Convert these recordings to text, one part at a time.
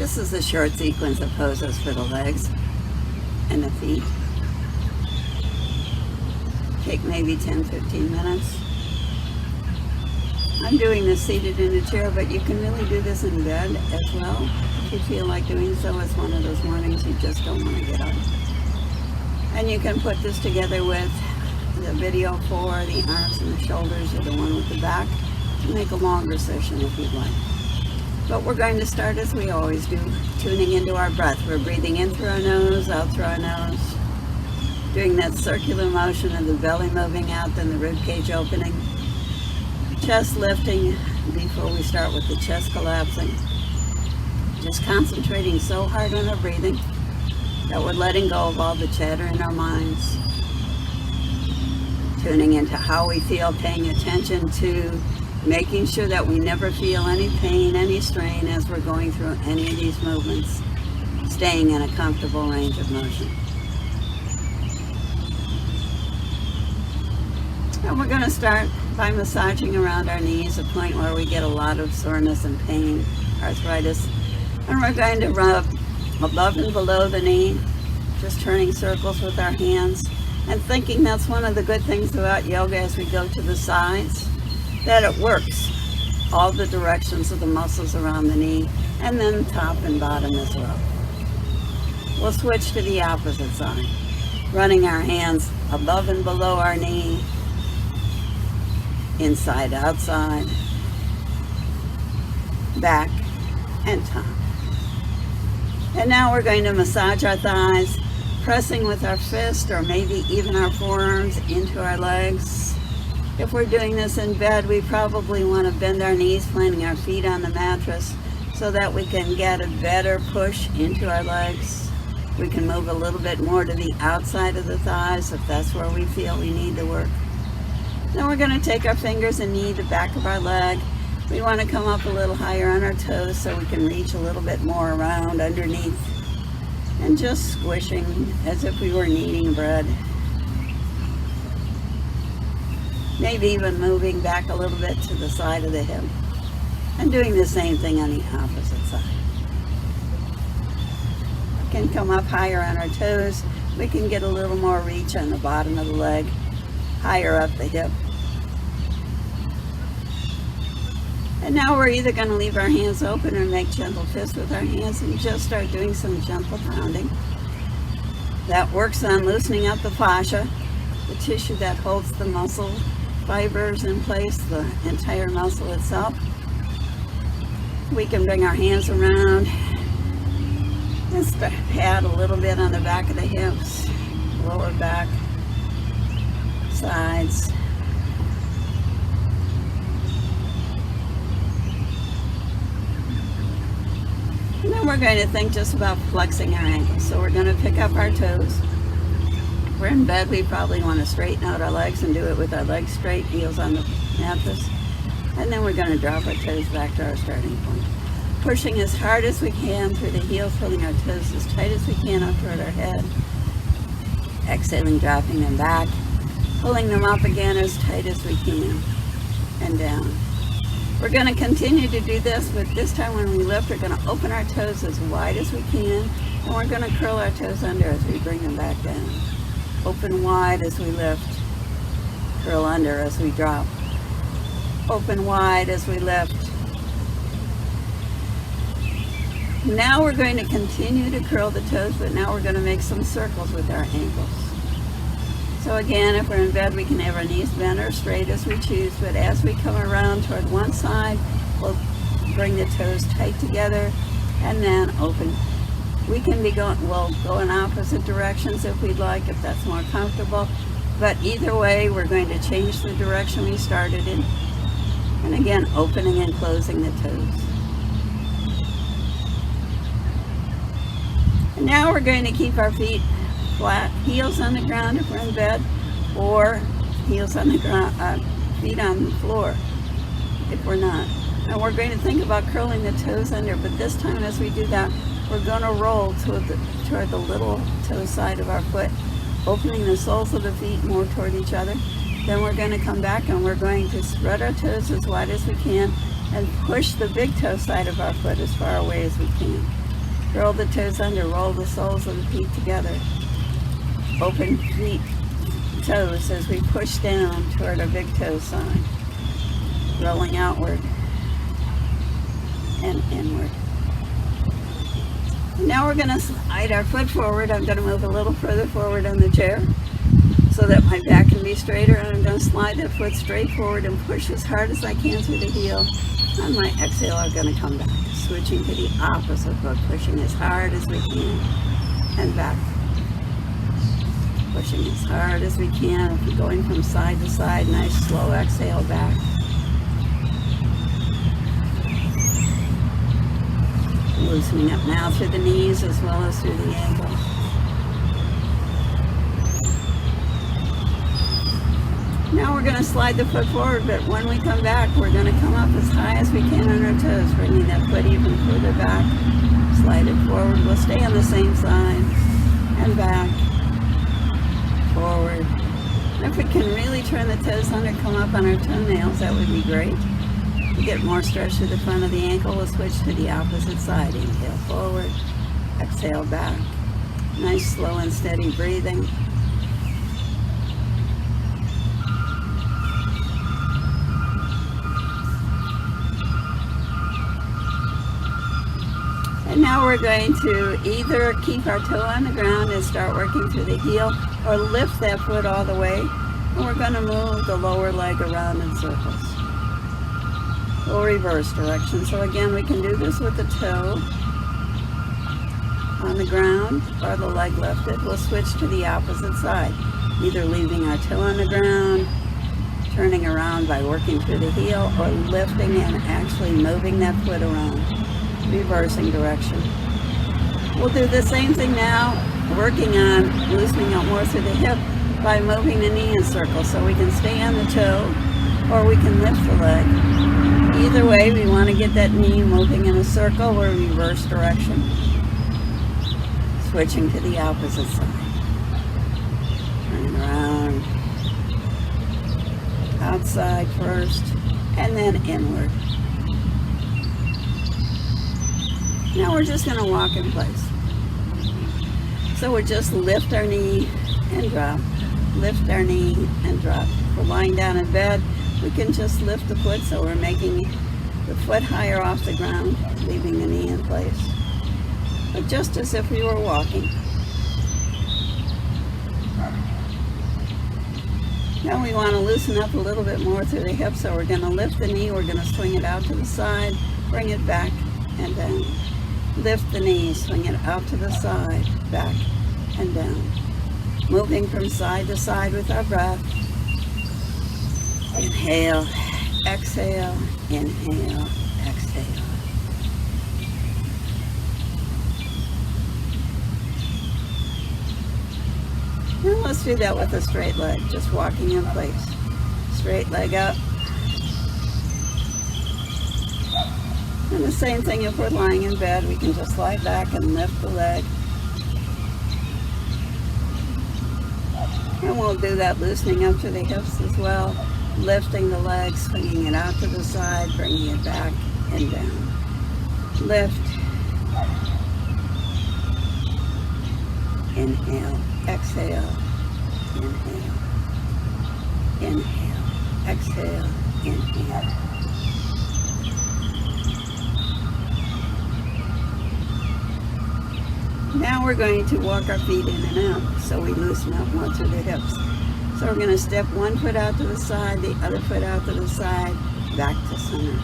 This is a short sequence of poses for the legs and the feet. Take maybe 10-15 minutes. I'm doing this seated in a chair, but you can really do this in bed as well. If you feel like doing so, it's one of those mornings you just don't want to get up. And you can put this together with the video for the arms and the shoulders, or the one with the back, to make a longer session if you'd like. But we're going to start as we always do, tuning into our breath. We're breathing in through our nose, out through our nose, doing that circular motion of the belly moving out, then the rib cage opening, chest lifting before we start with the chest collapsing. Just concentrating so hard on our breathing that we're letting go of all the chatter in our minds. Tuning into how we feel, paying attention to making sure that we never feel any pain, any strain as we're going through any of these movements, staying in a comfortable range of motion. And we're going to start by massaging around our knees, a point where we get a lot of soreness and pain, arthritis. And we're going to rub above and below the knee, just turning circles with our hands, and thinking that's one of the good things about yoga as we go to the sides, that it works all the directions of the muscles around the knee, and then top and bottom as well. We'll switch to the opposite side, running our hands above and below our knee, inside, outside, back, and top. And now we're going to massage our thighs, pressing with our fist or maybe even our forearms into our legs. If we're doing this in bed, we probably want to bend our knees, planting our feet on the mattress so that we can get a better push into our legs. We can move a little bit more to the outside of the thighs if that's where we feel we need to work. Then we're going to take our fingers and knee the back of our leg. We want to come up a little higher on our toes so we can reach a little bit more around underneath, and just squishing as if we were kneading bread. Maybe even moving back a little bit to the side of the hip, and doing the same thing on the opposite side. We can come up higher on our toes. We can get a little more reach on the bottom of the leg, higher up the hip. And now we're either going to leave our hands open or make gentle fists with our hands and just start doing some gentle pounding. That works on loosening up the fascia, the tissue that holds the muscle fibers in place, the entire muscle itself. We can bring our hands around and start pat a little bit on the back of the hips, lower back, sides. And then we're going to think just about flexing our ankles. So we're going to pick up our toes. If we're in bed, we probably want to straighten out our legs and do it with our legs straight, heels on the mattress. And then we're going to drop our toes back to our starting point. Pushing as hard as we can through the heels, pulling our toes as tight as we can up toward our head. Exhaling, dropping them back. Pulling them up again as tight as we can. And down. We're going to continue to do this, but this time when we lift, we're going to open our toes as wide as we can, and we're going to curl our toes under as we bring them back down. Open wide as we lift, curl under as we drop. Open wide as we lift. Now we're going to continue to curl the toes, but now we're going to make some circles with our ankles. So again, if we're in bed, we can have our knees bent or straight as we choose, but as we come around toward one side, we'll bring the toes tight together and then open. We can be we'll go in opposite directions if we'd like, if that's more comfortable, but either way, we're going to change the direction we started in. And again, opening and closing the toes. And now we're going to keep our feet flat, heels on the ground if we're in bed, or heels on the ground, feet on the floor if we're not. And we're going to think about curling the toes under, but this time as we do that, we're going to roll toward the little toe side of our foot, opening the soles of the feet more toward each other. Then we're going to come back and we're going to spread our toes as wide as we can and push the big toe side of our foot as far away as we can. Roll the toes under, roll the soles of the feet together. Open feet, toes as we push down toward our big toe side. Rolling outward and inward. And now we're going to slide our foot forward. I'm going to move a little further forward on the chair so that my back can be straighter, and I'm going to slide that foot straight forward and push as hard as I can through the heel. On my exhale, I'm going to come back, switching to the opposite foot, pushing as hard as we can and back. Pushing as hard as we can. If we're going from side to side, nice slow exhale back. Loosening up now through the knees as well as through the ankles. Now we're going to slide the foot forward, but when we come back, we're going to come up as high as we can on our toes, bringing that foot even further back. Slide it forward. We'll stay on the same side and back, forward. And if we can really turn the toes under, come up on our toenails, that would be great. To get more stretch to the front of the ankle, we'll switch to the opposite side. Inhale forward, exhale back. Nice slow and steady breathing. And now we're going to either keep our toe on the ground and start working through the heel, or lift that foot all the way. And we're going to move the lower leg around in circles. Or reverse direction. So again, we can do this with the toe on the ground or the leg lifted. We'll switch to the opposite side, either leaving our toe on the ground, turning around by working through the heel, or lifting and actually moving that foot around, reversing direction. We'll do the same thing now, working on loosening up more through the hip by moving the knee in circles, so we can stay on the toe or we can lift the leg. Either way, we want to get that knee moving in a circle or reverse direction. Switching to the opposite side. Turning around. Outside first, and then inward. Now we're just going to walk in place. So we just lift our knee and drop. Lift our knee and drop. If we're lying down in bed, we can just lift the foot so we're making the foot higher off the ground, leaving the knee in place. But just as if we were walking. Now we want to loosen up a little bit more through the hips, so we're going to lift the knee, we're going to swing it out to the side, bring it back and down. Lift the knee, swing it out to the side, back and down. Moving from side to side with our breath. Inhale, exhale, inhale, exhale. Now let's do that with a straight leg, just walking in place. Straight leg up. And the same thing if we're lying in bed, we can just lie back and lift the leg. And we'll do that loosening up to the hips as well. Lifting the leg, swinging it out to the side, bringing it back and down. Lift. Inhale, exhale, inhale, inhale, exhale, inhale. Now we're going to walk our feet in and out, so we loosen up more through the hips. So we're going to step one foot out to the side, the other foot out to the side, back to center.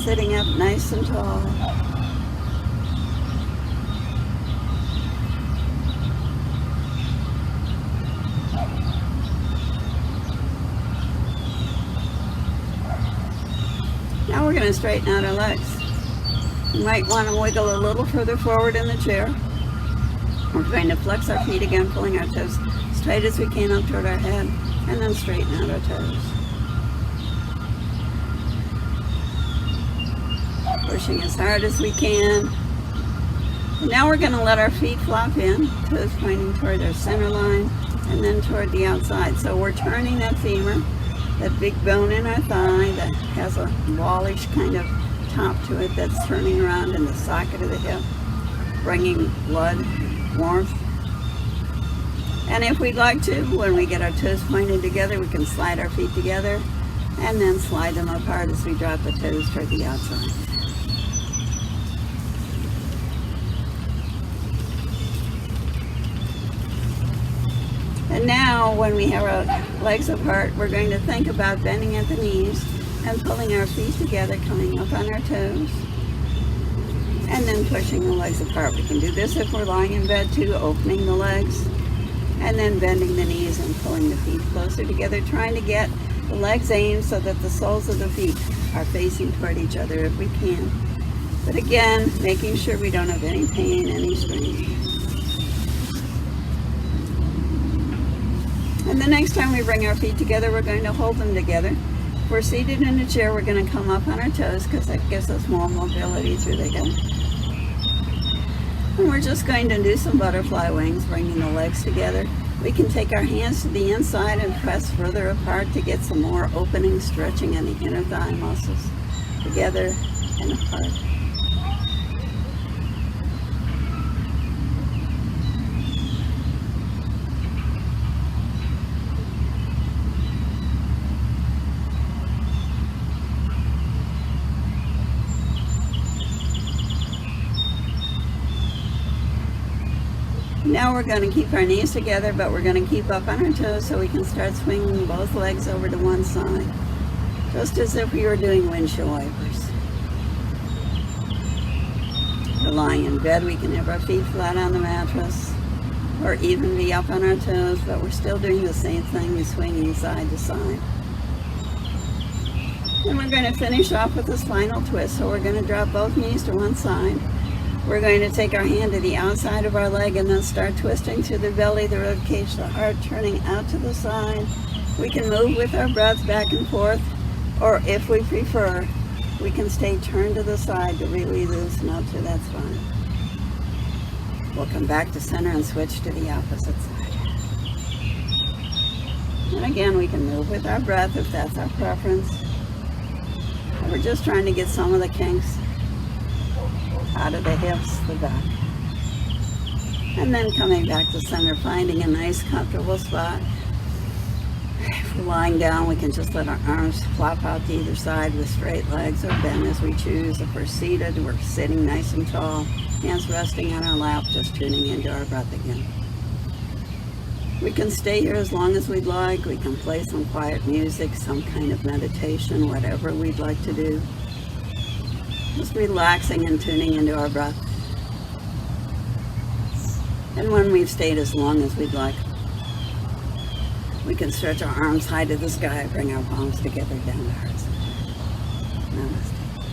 Sitting up nice and tall. Now we're going to straighten out our legs. You might want to wiggle a little further forward in the chair. We're going to flex our feet again, pulling our toes straight as we can up toward our head, and then straighten out our toes. Pushing as hard as we can. And now we're going to let our feet flop in, toes pointing toward our center line, and then toward the outside. So we're turning that femur, that big bone in our thigh that has a wallish kind of top to it that's turning around in the socket of the hip, bringing blood, warmth. And if we'd like to, when we get our toes pointed together, we can slide our feet together and then slide them apart as we drop the toes toward the outside. And now, when we have our legs apart, we're going to think about bending at the knees and pulling our feet together, coming up on our toes, and then pushing the legs apart. We can do this if we're lying in bed too, opening the legs, and then bending the knees and pulling the feet closer together, trying to get the legs aimed so that the soles of the feet are facing toward each other if we can. But again, making sure we don't have any pain, any strain. And the next time we bring our feet together, we're going to hold them together. If we're seated in a chair, we're going to come up on our toes because that gives us more mobility through the hip. And we're just going to do some butterfly wings, bringing the legs together. We can take our hands to the inside and press further apart to get some more opening, stretching in the inner thigh muscles. Together and apart. Now we're going to keep our knees together, but we're going to keep up on our toes so we can start swinging both legs over to one side, just as if we were doing windshield wipers. We're lying in bed, we can have our feet flat on the mattress, or even be up on our toes, but we're still doing the same thing, swinging side to side. And we're going to finish off with a spinal twist, so we're going to drop both knees to one side. We're going to take our hand to the outside of our leg and then start twisting through the belly, the rib cage, the heart, turning out to the side. We can move with our breath back and forth, or if we prefer, we can stay turned to the side to really loosen up to that spine. We'll come back to center and switch to the opposite side. And again, we can move with our breath if that's our preference. And we're just trying to get some of the kinks out of the hips, the back. And then coming back to center, finding a nice comfortable spot. If we're lying down, we can just let our arms flop out to either side with straight legs or bend as we choose. If we're seated, we're sitting nice and tall, hands resting on our lap, just tuning into our breath again. We can stay here as long as we'd like. We can play some quiet music, some kind of meditation, whatever we'd like to do. Just relaxing and tuning into our breath. And when we've stayed as long as we'd like, we can stretch our arms high to the sky, bring our palms together down to heart center. Namaste.